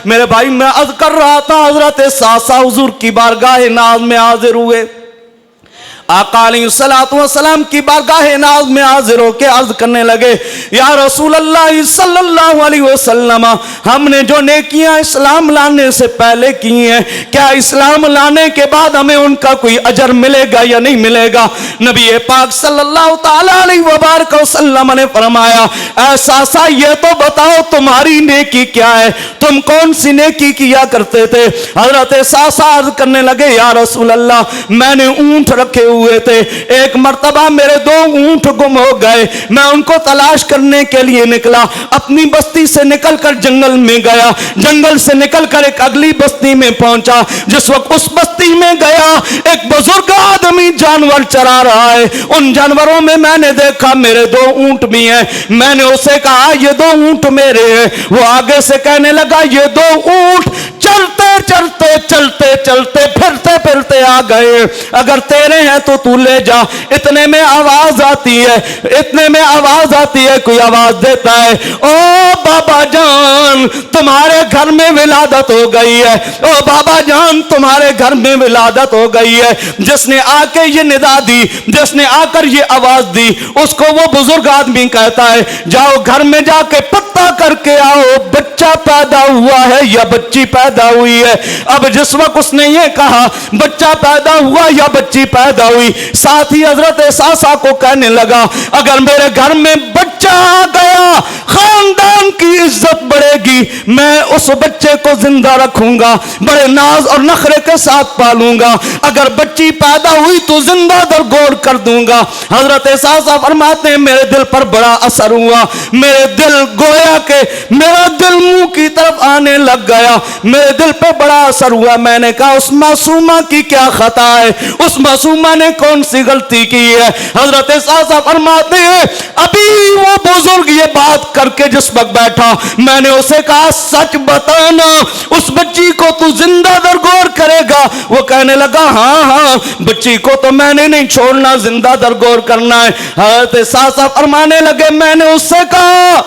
मेरे भाई मैं अर्ज कर रहा था, हजरत सासा हुजूर की बारगाह नाज में हाजिर हुए। आका अलैहिस्सलातु वस्सलाम की बारगाह नाज में हाजिर होके अर्ज करने लगे, या रसूल अल्लाह सल्लल्लाहु अलैहि वसल्लम, हमने जो नेकियां इस्लाम लाने से पहले की हैं, क्या इस्लाम लाने के बाद हमें उनका कोई अजर मिलेगा या नहीं मिलेगा? नबी पाक सल्लल्लाहु ताला अलैहि वसल्लम ने फरमाया, ऐसा सा ये तो बताओ तुम्हारी नेकी क्या है, तुम कौन सी नेकी किया करते थे? हजरत सासा अर्ज करने लगे, या रसूल अल्लाह, मैंने ऊंट रखे हुए थे, एक मर्तबा मेरे 2 ऊंट गुम हो गए, मैं उनको तलाश करने के लिए निकला, अपनी बस्ती से निकलकर जंगल में गया, जंगल से निकलकर एक अगली बस्ती में पहुंचा। जिस वक्त उस बस्ती में गया, एक बुजुर्ग आदमी जानवर चरा रहा है, उन जानवरों में मैंने देखा मेरे 2 ऊंट भी हैं। मैंने उसे कहा ये 2 ऊंट मेरे हैं। वो आगे से कहने लगा ये 2 ऊंट चलते चलते चलते चलते फिरते फिरते आ गए, अगर तेरे हैं तो तू ले जा। इतने में आवाज आती है, इतने में आवाज आती है, कोई आवाज देता है, ओ बाबा जान तुम्हारे घर में विलादत हो गई है, ओ बाबा जान तुम्हारे घर में विलादत हो गई है। जिसने आके ये निदा दी, जिसने आकर ये आवाज दी, उसको वो बुजुर्ग आदमी कहता है, जाओ घर में जाके पता करके आओ बच्चा पैदा हुआ है या बच्ची पैदा हुई है। अब जिस वक्त उसने ये कहा बच्चा पैदा हुआ या बच्ची पैदा हुई, साथ ही हजरत सासा को कहने लगा, अगर मेरे घर में बच्चा आ गया खानदान की इज्जत बढ़ेगी, मैं उस बच्चे को जिंदा रखूंगा, बड़े नाज और नखरे के साथ पालूंगा, अगर बच्ची पैदा हुई तो जिंदा दरगोर कर दूंगा। हजरत सासा फरमाते हैं मेरे दिल पर बड़ा असर हुआ, मेरे दिल गोया के मेरा दिल मुंह की तरफ आने लग गया, मेरे दिल पे बड़ा असर हुआ। मैंने कहा उस मासूमा की क्या खता है, उस मासूमा ने कौन सी गलती की है? हजरत सासा फरमाते हैं अभी वो बुजुर्ग ये बात करके जिस वक्त बैठा, मैंने उसे कहा सच बताना उस बच्ची को तू जिंदा दरगोर करेगा? वो कहने लगा हाँ हाँ, बच्ची को तो मैंने नहीं छोड़ना, जिंदा दरगोर करना है। हजरत सासा फरमाने लगे, मैंने उससे कहा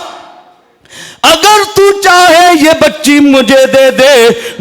अगर तू चाहे ये बच्ची मुझे दे दे,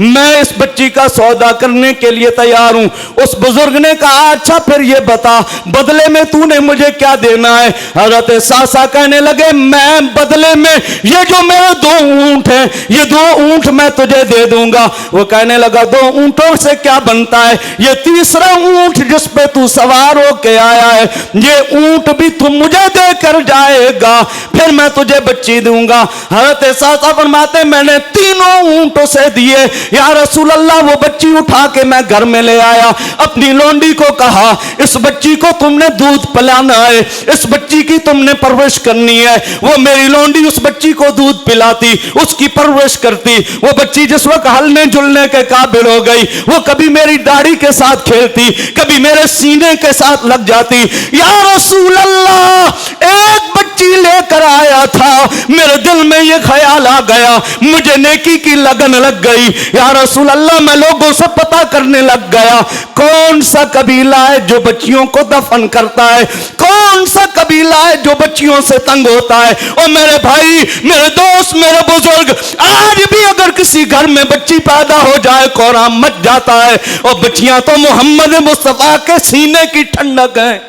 मैं इस बच्ची का सौदा करने के लिए तैयार हूं। उस बुजुर्ग ने कहा अच्छा फिर ये बता बदले में तूने मुझे क्या देना है? हजरत सासा कहने लगे मैं बदले में ये जो मेरे 2 ऊंट हैं, ये 2 ऊंट मैं तुझे दे दूंगा। वो कहने लगा 2 ऊंटों से क्या बनता है? ये तीसरा ऊंट जिस पे तू सवार होके आया है, ये ऊंट भी तू मुझे देकर जाएगा, फिर मैं तुझे बच्ची दूंगा। सासा फरमाते मैंने 3 ऊंटों से दिए, या रसूल अल्लाह वो बच्ची उठा के मैं घर में ले आया, अपनी लोंडी को कहा इस बच्ची को तुमने दूध पिलाना है, इस बच्ची की तुमने परवरिश करनी है। वो मेरी लोंडी उस बच्ची को दूध पिलाती, उसकी परवरिश करती। वो बच्ची जिस वक्त हलने जुलने के काबिल हो गई, वो कभी मेरी दाढ़ी के साथ खेलती, कभी मेरे सीने के साथ लग जाती। या रसूल अल्लाह एक बच्ची लेकर आया था, मेरे दिल में ये ख्याल आ गया, मुझे नेकी की लगन लग गई। या रसूल अल्लाह मैं लोगों से पता करने लग गया कौन सा कबीला है जो बच्चियों को दफन करता है, कौन सा कबीला है जो बच्चियों से तंग होता है। और मेरे भाई, मेरे दोस्त, मेरे बुजुर्ग, आज भी अगर किसी घर में बच्ची पैदा हो जाए कोहराम मच जाता है। और बच्चियां तो मोहम्मद मुस्तफा के सीने की ठंडक है,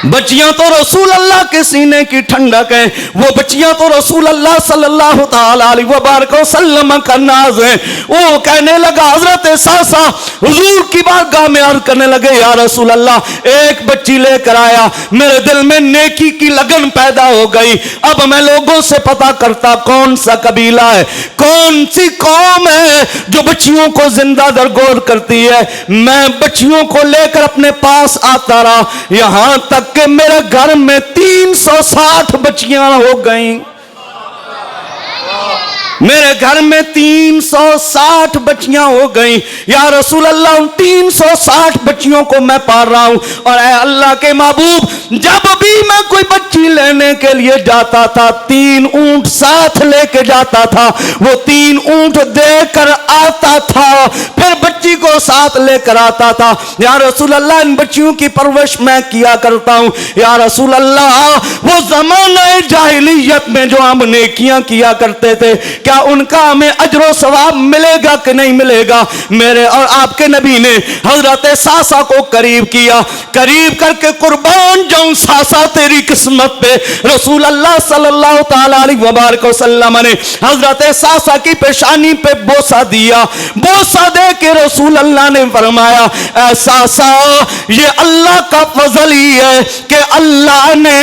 बच्चियां तो रसूल अल्लाह के सीने की ठंडक है, वो बच्चियां तो रसूल अल्लाह सल्लल्लाहु ताला अलैहि वसल्लम का नाज है। वो कहने लगा हजरत सासा हुजूर की बारगाह में अर्ज करने लगे, या रसूल अल्लाह एक बच्ची लेकर आया, मेरे दिल में नेकी की लगन पैदा हो गई। अब मैं लोगों से पता करता कौन सा कबीला है, कौन सी कौम है जो बच्चियों को जिंदा दरगोर करती है। मैं बच्चियों को लेकर अपने पास आता रहा, यहां तक कि मेरे घर में 360 बच्चियां हो गई। मेरे घर में 360 बच्चियां हो गई। या रसूल अल्लाह उन 360 बच्चियों को मैं पाल रहा हूं। और ऐ अल्लाह के महबूब, जब भी मैं कोई बच्ची लेने के लिए जाता था, 3 ऊंट साथ लेके जाता था, वो 3 ऊंट देकर आता था, फिर बच्ची को साथ लेकर आता था। या रसूल अल्लाह इन बच्चियों की परवरिश मैं किया करता हूं। या रसूल अल्लाह वो ज़माना जाहिलियत में जो हम नेकियां किया करते थे, क्या उनका हमें अजर सवाब मिलेगा कि नहीं मिलेगा? मेरे और आपके नबी ने हजरत सासा को करीब किया, करीब करके कुर्बान जाऊं सासा तेरी किस्मत पे। रसूल अल्लाह सल्लल्लाहु ताला अलैहि वसल्लम ने हजरत सासा की पेशानी पे बोसा दिया। बोसा दे के रसूल अल्लाह ने फरमाया, ऐ सासा ये अल्लाह का फजल ही है कि अल्लाह ने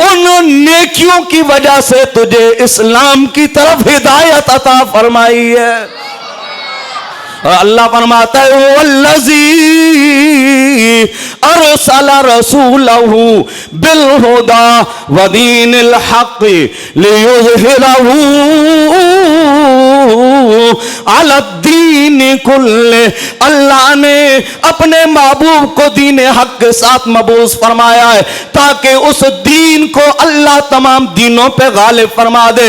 उन नेकियों की वजह से तुझे इस्लाम की तरफ हिदायत अता फरमाई है। और अल्लाह फरमाता है वल्लज़ी अरसला रसूलहू बिल हुदा व दीनिल हक़ लियुज़हिरहू अला दीन कुल्ले। अल्लाह ने अपने महबूब को दीन हक के साथ मबूस फरमाया है ताकि उस दीन को अल्लाह तमाम दीनों पे गालिब फरमा दे।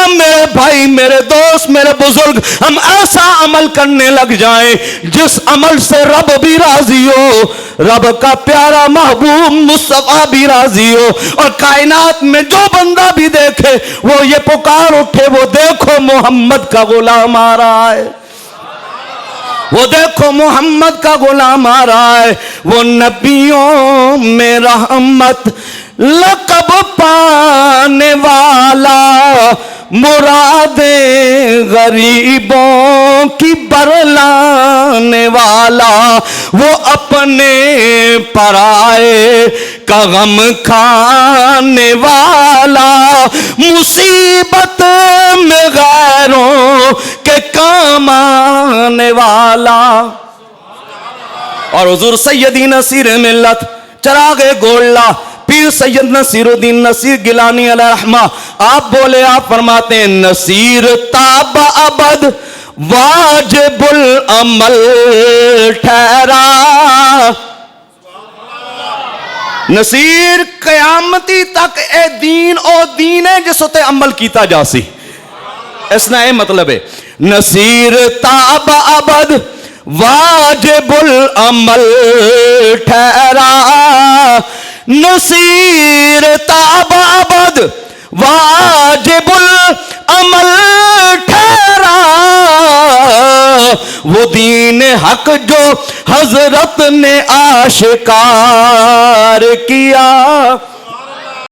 मेरे भाई, मेरे दोस्त, मेरे बुजुर्ग, हम ऐसा अमल करने लग जाएं जिस अमल से रब भी राजी हो, रब का प्यारा महबूब मुस्तफा भी राजी हो, और कायनात में जो बंदा भी देखे वो ये पुकार उठे, वो देखो मोहम्मद का गुलाम आ रहा है, वो देखो मोहम्मद का गुलाम आ रहा है। वो नबियों में रहमत लक़ब पाने वाला, मुरादे गरीबों की बरलाने वाला, वो अपने पराए का गम खाने वाला, मुसीबत में गैरों के काम आने वाला। और हुजूर सैयदी नसीर मिल्लत चरागे गोल्ला पीर सैयद नसीरुद्दीन नसीर गिलानी अलैहिर्रहमा, आप बोले, आप फरमाते हैं नसीर ताबा अबद वाजिबुल अमल ठहरा। नसीर कयामती तक ए दीन ओ दीन है जिस उते अमल कीता जासी। इसना ये मतलब है नसीर ताबा अबद वाजिबुल अमल ठहरा, नसीर ताबाबद वाजिबुल अमल ठहरा। वो दीन हक जो हजरत ने आशिकार किया,